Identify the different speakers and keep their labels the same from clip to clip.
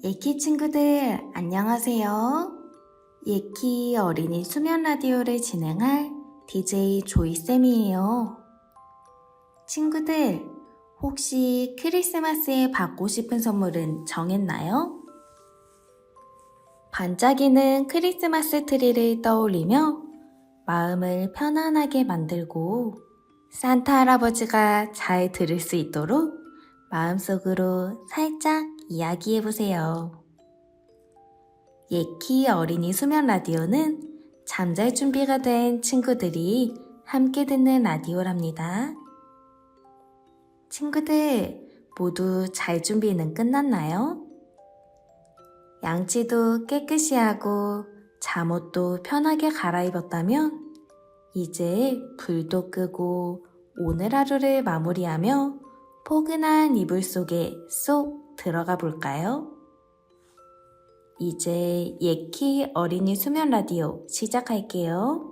Speaker 1: 예키 친구들, 안녕하세요. 예키 어린이 수면 라디오를 진행할 DJ 조이쌤이에요. 친구들, 혹시 크리스마스에 받고 싶은 선물은 정했나요? 반짝이는 크리스마스 트리를 떠올리며 마음을 편안하게 만들고 산타 할아버지가 잘 들을 수 있도록 마음속으로 살짝 이야기해보세요. 예키 어린이 수면 라디오는 잠잘 준비가 된 친구들이 함께 듣는 라디오랍니다. 친구들, 모두 잘 준비는 끝났나요? 양치도 깨끗이 하고 잠옷도 편하게 갈아입었다면 이제 불도 끄고 오늘 하루를 마무리하며 포근한 이불 속에 쏙 들어가 볼까요? 이제 예키 어린이 수면 라디오 시작할게요.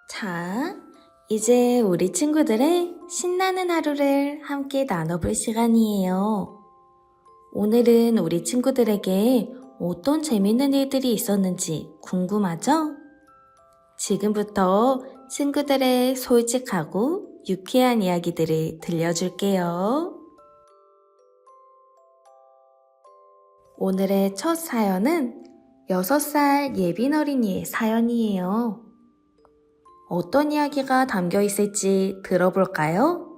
Speaker 1: 자, 이제 우리 친구들의 신나는 하루를 함께 나눠볼 시간이에요. 오늘은 우리 친구들에게 어떤 재밌는 일들이 있었는지 궁금하죠? 지금부터 친구들의 솔직하고 유쾌한 이야기들을 들려줄게요. 오늘의 첫 사연은 6살 예빈 어린이의 사연이에요. 어떤 이야기가 담겨 있을지 들어볼까요?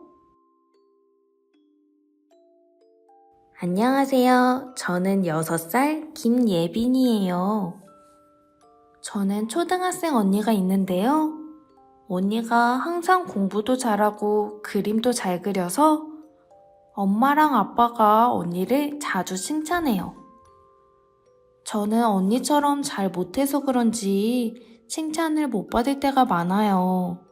Speaker 1: 안녕하세요. 저는 6살 김예빈이에요. 저는 초등학생 언니가 있는데요. 언니가 항상 공부도 잘하고 그림도 잘 그려서 엄마랑 아빠가 언니를 자주 칭찬해요. 저는 언니처럼 잘 못해서 그런지 칭찬을 못 받을 때가 많아요.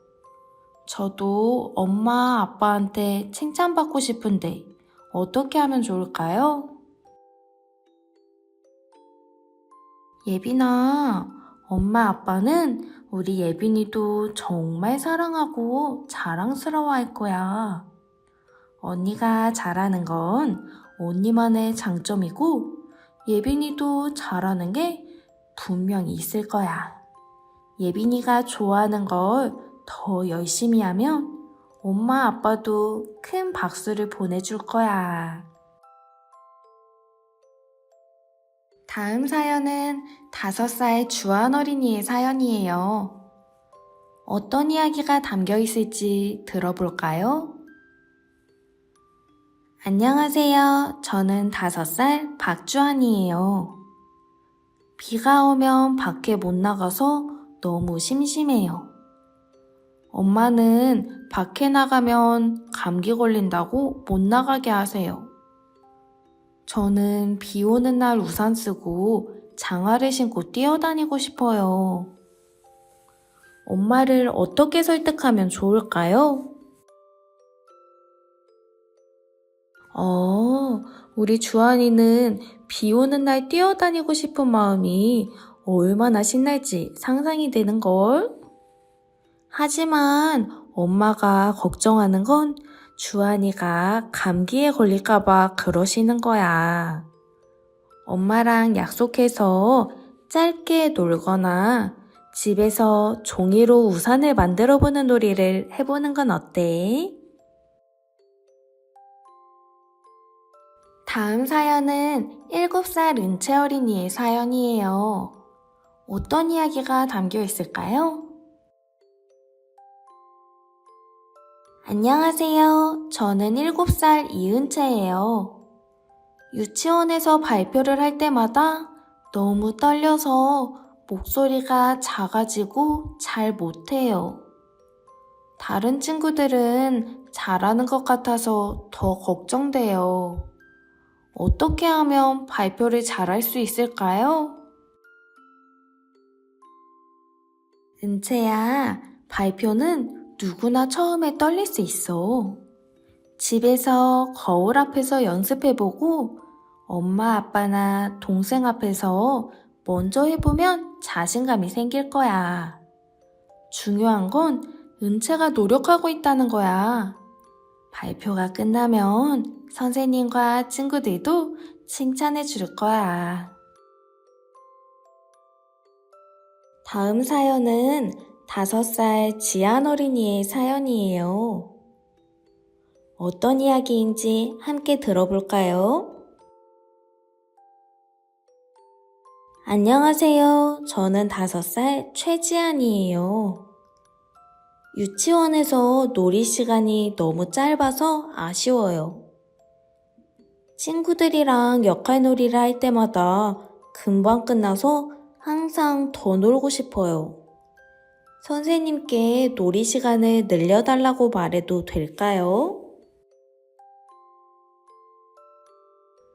Speaker 1: 저도 엄마, 아빠한테 칭찬받고 싶은데 어떻게 하면 좋을까요? 예빈아, 엄마, 아빠는 우리 예빈이도 정말 사랑하고 자랑스러워할 거야. 언니가 잘하는 건 언니만의 장점이고 예빈이도 잘하는 게 분명히 있을 거야. 예빈이가 좋아하는 걸 더 열심히 하면 엄마, 아빠도 큰 박수를 보내줄 거야. 다음 사연은 5살 주한 어린이의 사연이에요. 어떤 이야기가 담겨 있을지 들어볼까요? 안녕하세요. 저는 5살 박주한이에요. 비가 오면 밖에 못 나가서 너무 심심해요. 엄마는 밖에 나가면 감기 걸린다고 못 나가게 하세요. 저는 비 오는 날 우산 쓰고 장화를 신고 뛰어다니고 싶어요. 엄마를 어떻게 설득하면 좋을까요? 우리 주한이는 비 오는 날 뛰어다니고 싶은 마음이 얼마나 신날지 상상이 되는걸? 하지만 엄마가 걱정하는 건 주한이가 감기에 걸릴까봐 그러시는 거야. 엄마랑 약속해서 짧게 놀거나 집에서 종이로 우산을 만들어보는 놀이를 해보는 건 어때? 다음 사연은 7살 은채 어린이의 사연이에요. 어떤 이야기가 담겨 있을까요? 안녕하세요. 저는 7살 이은채예요. 유치원에서 발표를 할 때마다 너무 떨려서 목소리가 작아지고 잘 못해요. 다른 친구들은 잘하는 것 같아서 더 걱정돼요. 어떻게 하면 발표를 잘할 수 있을까요? 은채야, 발표는 누구나 처음에 떨릴 수 있어. 집에서 거울 앞에서 연습해보고 엄마, 아빠나 동생 앞에서 먼저 해보면 자신감이 생길 거야. 중요한 건 은채가 노력하고 있다는 거야. 발표가 끝나면 선생님과 친구들도 칭찬해 줄 거야. 다음 사연은 5살 지안 어린이의 사연이에요. 어떤 이야기인지 함께 들어볼까요? 안녕하세요. 저는 5살 최지안이에요. 유치원에서 놀이 시간이 너무 짧아서 아쉬워요. 친구들이랑 역할놀이를 할 때마다 금방 끝나서 항상 더 놀고 싶어요. 선생님께 놀이 시간을 늘려달라고 말해도 될까요?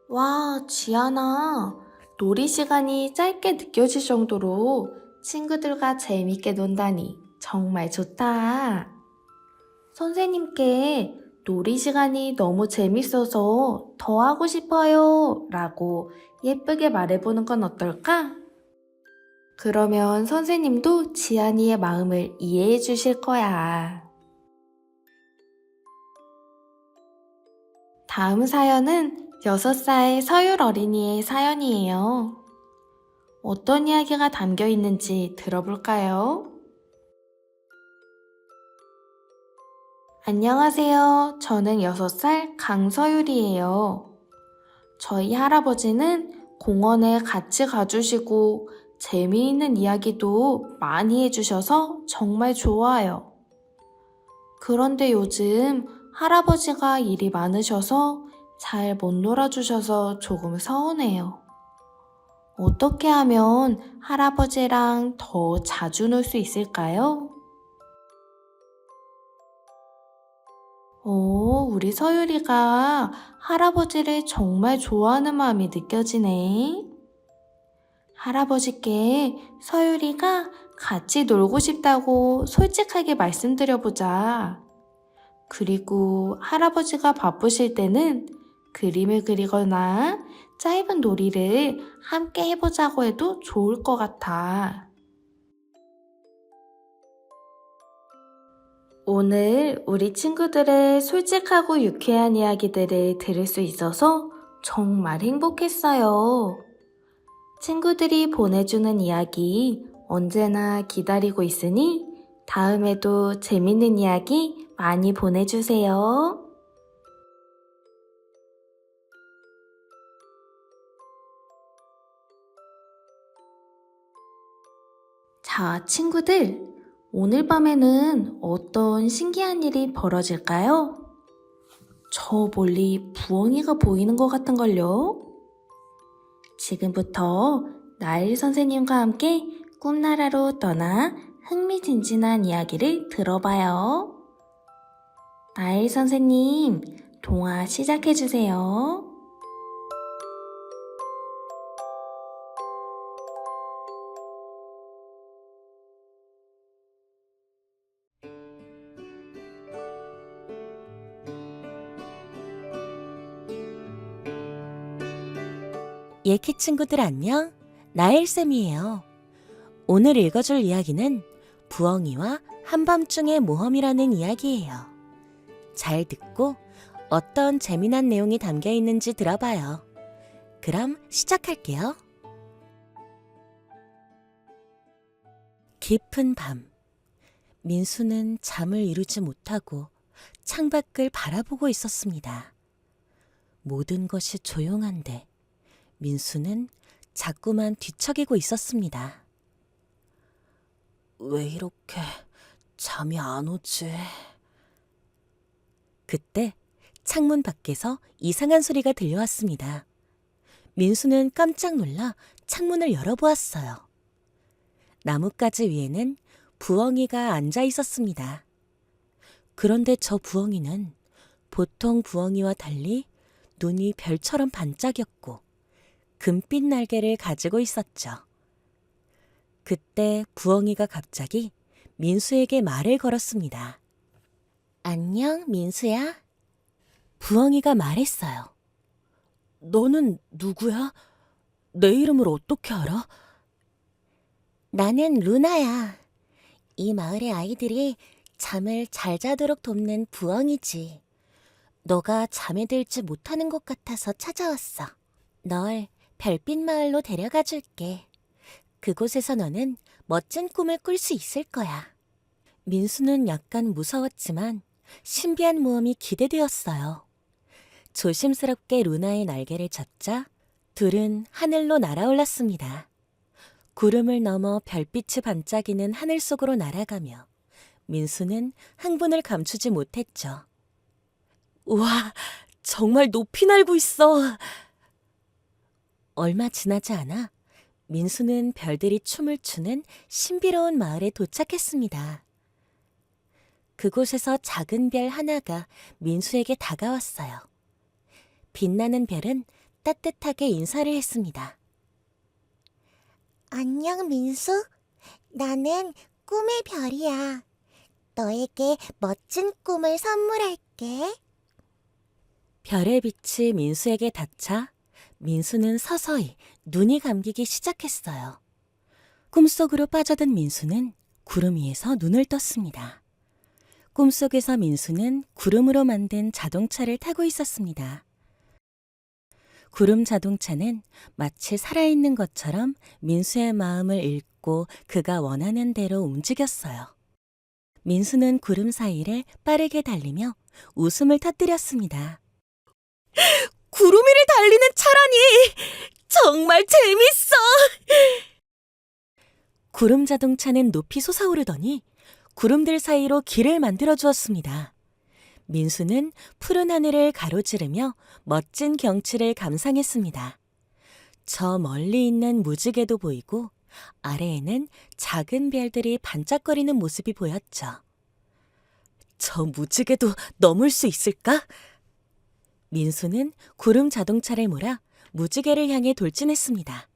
Speaker 1: 와, 지안아. 놀이 시간이 짧게 느껴질 정도로 친구들과 재밌게 논다니 정말 좋다. 선생님께 놀이 시간이 너무 재밌어서 더 하고 싶어요 라고 예쁘게 말해보는 건 어떨까? 그러면 선생님도 지안이의 마음을 이해해 주실 거야. 다음 사연은 6살 서율 어린이의 사연이에요. 어떤 이야기가 담겨 있는지 들어볼까요? 안녕하세요. 저는 6살 강서율이에요. 저희 할아버지는 공원에 같이 가주시고 재미있는 이야기도 많이 해주셔서 정말 좋아요. 그런데 요즘 할아버지가 일이 많으셔서 잘 못 놀아주셔서 조금 서운해요. 어떻게 하면 할아버지랑 더 자주 놀 수 있을까요? 우리 서율이가 할아버지를 정말 좋아하는 마음이 느껴지네. 할아버지께 서율이가 같이 놀고 싶다고 솔직하게 말씀드려보자. 그리고 할아버지가 바쁘실 때는 그림을 그리거나 짧은 놀이를 함께 해보자고 해도 좋을 것 같아. 오늘 우리 친구들의 솔직하고 유쾌한 이야기들을 들을 수 있어서 정말 행복했어요. 친구들이 보내주는 이야기 언제나 기다리고 있으니 다음에도 재밌는 이야기 많이 보내주세요. 자, 친구들, 오늘 밤에는 어떤 신기한 일이 벌어질까요? 저 멀리 부엉이가 보이는 것 같은걸요? 지금부터 나일 선생님과 함께 꿈나라로 떠나 흥미진진한 이야기를 들어봐요. 나일 선생님, 동화 시작해주세요.
Speaker 2: 예키 친구들 안녕, 나엘쌤이에요. 오늘 읽어줄 이야기는 부엉이와 한밤중의 모험이라는 이야기예요. 잘 듣고 어떤 재미난 내용이 담겨 있는지 들어봐요. 그럼 시작할게요. 깊은 밤, 민수는 잠을 이루지 못하고 창밖을 바라보고 있었습니다. 모든 것이 조용한데 민수는 자꾸만 뒤척이고 있었습니다. 왜 이렇게 잠이 안 오지? 그때 창문 밖에서 이상한 소리가 들려왔습니다. 민수는 깜짝 놀라 창문을 열어보았어요. 나뭇가지 위에는 부엉이가 앉아 있었습니다. 그런데 저 부엉이는 보통 부엉이와 달리 눈이 별처럼 반짝였고 금빛 날개를 가지고 있었죠. 그때 부엉이가 갑자기 민수에게 말을 걸었습니다. 안녕, 민수야. 부엉이가 말했어요. 너는 누구야? 내 이름을 어떻게 알아? 나는 루나야. 이 마을의 아이들이 잠을 잘 자도록 돕는 부엉이지. 너가 잠에 들지 못하는 것 같아서 찾아왔어. 널 별빛 마을로 데려가 줄게. 그곳에서 너는 멋진 꿈을 꿀 수 있을 거야. 민수는 약간 무서웠지만 신비한 모험이 기대되었어요. 조심스럽게 루나의 날개를 잡자 둘은 하늘로 날아올랐습니다. 구름을 넘어 별빛이 반짝이는 하늘 속으로 날아가며 민수는 흥분을 감추지 못했죠. 우와, 정말 높이 날고 있어. 얼마 지나지 않아 민수는 별들이 춤을 추는 신비로운 마을에 도착했습니다. 그곳에서 작은 별 하나가 민수에게 다가왔어요. 빛나는 별은 따뜻하게 인사를 했습니다. 안녕, 민수. 나는 꿈의 별이야. 너에게 멋진 꿈을 선물할게. 별의 빛이 민수에게 닿자 민수는 서서히 눈이 감기기 시작했어요. 꿈속으로 빠져든 민수는 구름 위에서 눈을 떴습니다. 꿈속에서 민수는 구름으로 만든 자동차를 타고 있었습니다. 구름 자동차는 마치 살아있는 것처럼 민수의 마음을 읽고 그가 원하는 대로 움직였어요. 민수는 구름 사이를 빠르게 달리며 웃음을 터뜨렸습니다. 구름 위를 달리는 차라니! 정말 재밌어! 구름 자동차는 높이 솟아오르더니 구름들 사이로 길을 만들어 주었습니다. 민수는 푸른 하늘을 가로지르며 멋진 경치를 감상했습니다. 저 멀리 있는 무지개도 보이고 아래에는 작은 별들이 반짝거리는 모습이 보였죠. 저 무지개도 넘을 수 있을까? 민수는 구름 자동차를 몰아 무지개를 향해 돌진했습니다.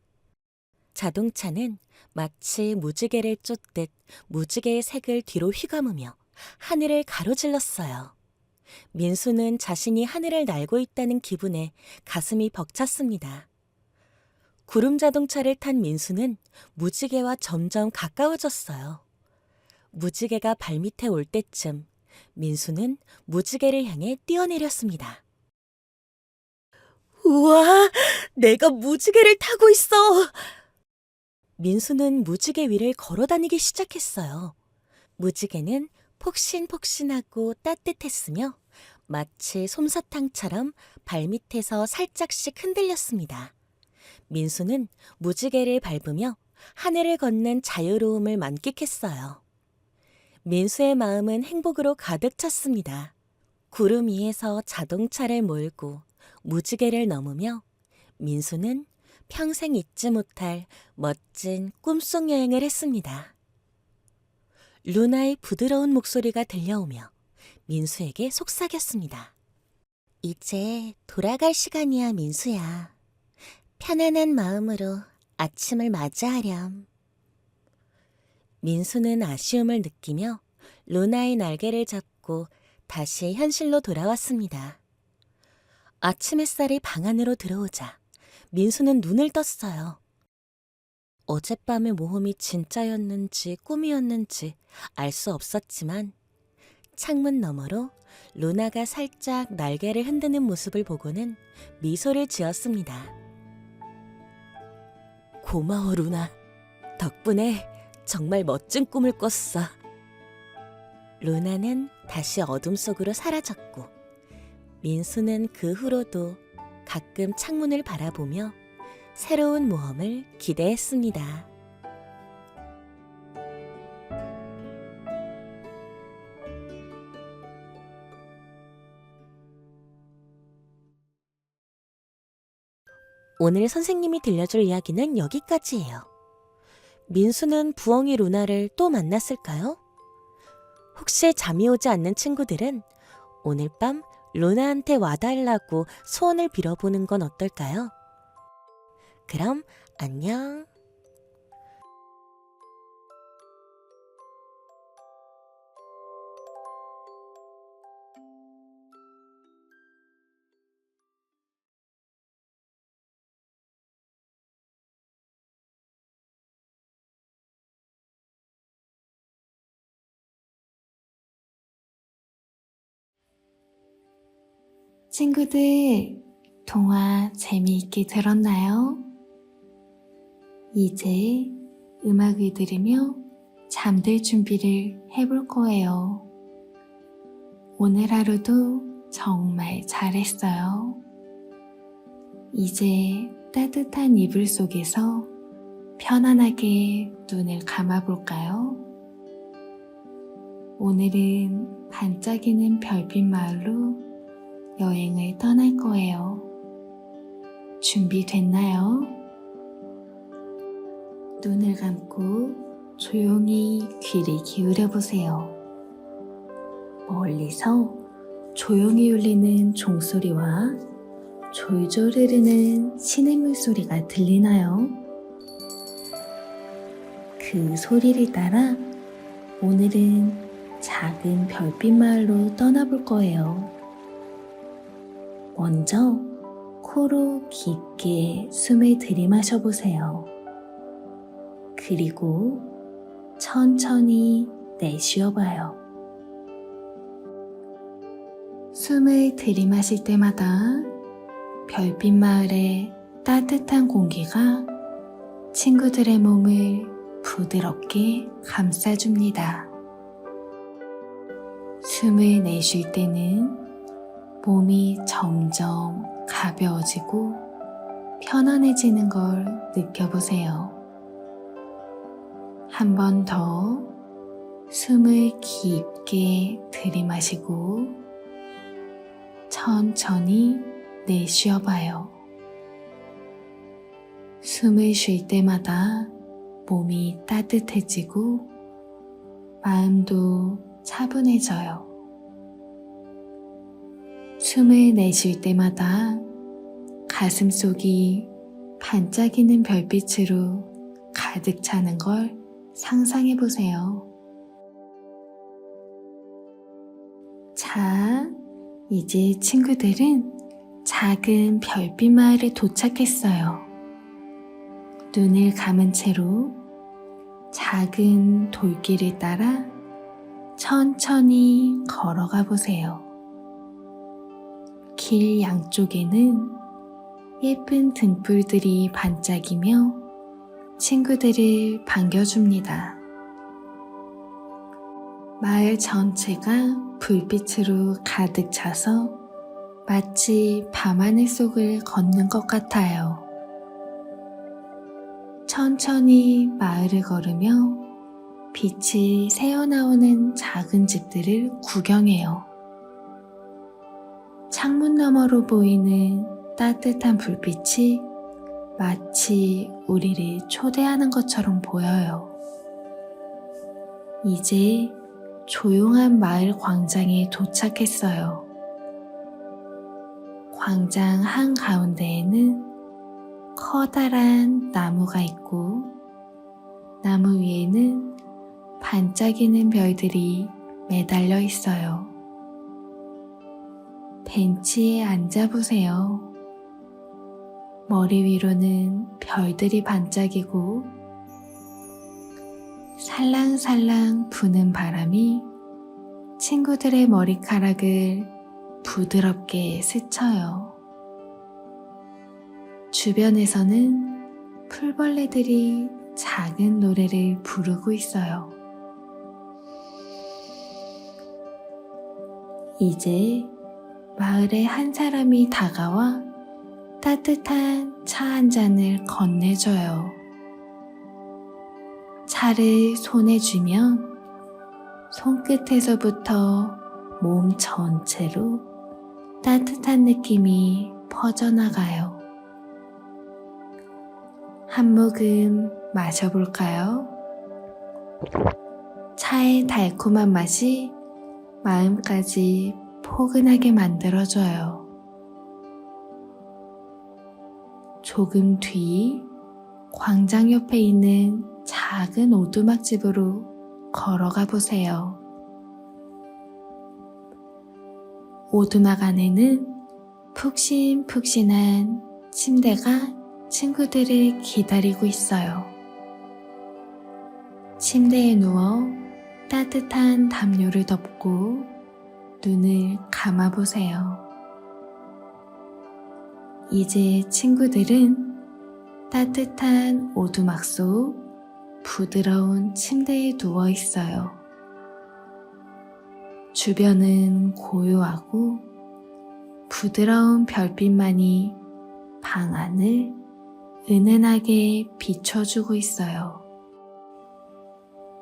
Speaker 2: 자동차는 마치 무지개를 쫓듯 무지개의 색을 뒤로 휘감으며 하늘을 가로질렀어요. 민수는 자신이 하늘을 날고 있다는 기분에 가슴이 벅찼습니다. 구름 자동차를 탄 민수는 무지개와 점점 가까워졌어요. 무지개가 발밑에 올 때쯤 민수는 무지개를 향해 뛰어내렸습니다. 우와, 내가 무지개를 타고 있어! 민수는 무지개 위를 걸어 다니기 시작했어요. 무지개는 폭신폭신하고 따뜻했으며 마치 솜사탕처럼 발밑에서 살짝씩 흔들렸습니다. 민수는 무지개를 밟으며 하늘을 걷는 자유로움을 만끽했어요. 민수의 마음은 행복으로 가득 찼습니다. 구름 위에서 자동차를 몰고 무지개를 넘으며 민수는 평생 잊지 못할 멋진 꿈속 여행을 했습니다. 루나의 부드러운 목소리가 들려오며 민수에게 속삭였습니다. 이제 돌아갈 시간이야, 민수야. 편안한 마음으로 아침을 맞이하렴. 민수는 아쉬움을 느끼며 루나의 날개를 잡고 다시 현실로 돌아왔습니다. 아침 햇살이 방 안으로 들어오자 민수는 눈을 떴어요. 어젯밤의 모험이 진짜였는지 꿈이었는지 알 수 없었지만 창문 너머로 루나가 살짝 날개를 흔드는 모습을 보고는 미소를 지었습니다. 고마워, 루나. 덕분에 정말 멋진 꿈을 꿨어. 루나는 다시 어둠 속으로 사라졌고 민수는 그 후로도 가끔 창문을 바라보며 새로운 모험을 기대했습니다. 오늘 선생님이 들려줄 이야기는 여기까지예요. 민수는 부엉이 루나를 또 만났을까요? 혹시 잠이 오지 않는 친구들은 오늘 밤 루나한테 와달라고 소원을 빌어보는 건 어떨까요? 그럼 안녕.
Speaker 1: 친구들, 동화 재미있게 들었나요? 이제 음악을 들으며 잠들 준비를 해볼 거예요. 오늘 하루도 정말 잘했어요. 이제 따뜻한 이불 속에서 편안하게 눈을 감아볼까요? 오늘은 반짝이는 별빛 마을로 여행을 떠날 거예요. 준비됐나요? 눈을 감고 조용히 귀를 기울여 보세요. 멀리서 조용히 울리는 종소리와 졸졸 흐르는 시냇물 소리가 들리나요? 그 소리를 따라 오늘은 작은 별빛 마을로 떠나볼 거예요. 먼저 코로 깊게 숨을 들이마셔 보세요. 그리고 천천히 내쉬어 봐요. 숨을 들이마실 때마다 별빛 마을의 따뜻한 공기가 친구들의 몸을 부드럽게 감싸줍니다. 숨을 내쉴 때는 몸이 점점 가벼워지고 편안해지는 걸 느껴보세요. 한 번 더 숨을 깊게 들이마시고 천천히 내쉬어봐요. 숨을 쉴 때마다 몸이 따뜻해지고 마음도 차분해져요. 숨을 내쉴 때마다 가슴속이 반짝이는 별빛으로 가득 차는 걸 상상해 보세요. 자, 이제 친구들은 작은 별빛 마을에 도착했어요. 눈을 감은 채로 작은 돌길을 따라 천천히 걸어가 보세요. 길 양쪽에는 예쁜 등불들이 반짝이며 친구들을 반겨줍니다. 마을 전체가 불빛으로 가득 차서 마치 밤하늘 속을 걷는 것 같아요. 천천히 마을을 걸으며 빛이 새어나오는 작은 집들을 구경해요. 창문 너머로 보이는 따뜻한 불빛이 마치 우리를 초대하는 것처럼 보여요. 이제 조용한 마을 광장에 도착했어요. 광장 한가운데에는 커다란 나무가 있고 나무 위에는 반짝이는 별들이 매달려 있어요. 벤치에 앉아보세요. 머리 위로는 별들이 반짝이고 살랑살랑 부는 바람이 친구들의 머리카락을 부드럽게 스쳐요. 주변에서는 풀벌레들이 작은 노래를 부르고 있어요. 이제 마을에 한 사람이 다가와 따뜻한 차 한 잔을 건네줘요. 차를 손에 쥐면 손끝에서부터 몸 전체로 따뜻한 느낌이 퍼져나가요. 한 모금 마셔볼까요? 차의 달콤한 맛이 마음까지 포근하게 만들어줘요. 조금 뒤 광장 옆에 있는 작은 오두막집으로 걸어가 보세요. 오두막 안에는 푹신푹신한 침대가 친구들을 기다리고 있어요. 침대에 누워 따뜻한 담요를 덮고 눈을 감아보세요. 이제 친구들은 따뜻한 오두막 속 부드러운 침대에 누워 있어요. 주변은 고요하고 부드러운 별빛만이 방 안을 은은하게 비춰주고 있어요.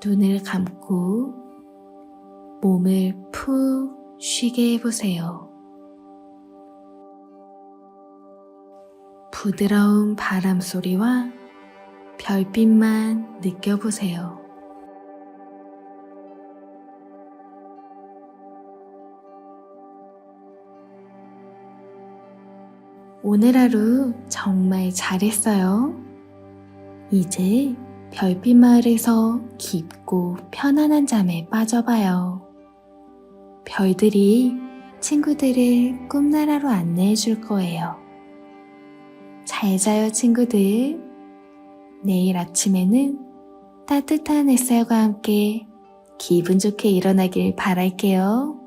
Speaker 1: 눈을 감고 몸을 푹 쉬게 해보세요. 부드러운 바람 소리와 별빛만 느껴보세요. 오늘 하루 정말 잘했어요. 이제 별빛 마을에서 깊고 편안한 잠에 빠져봐요. 별들이 친구들을 꿈나라로 안내해 줄 거예요. 잘 자요, 친구들. 내일 아침에는 따뜻한 햇살과 함께 기분 좋게 일어나길 바랄게요.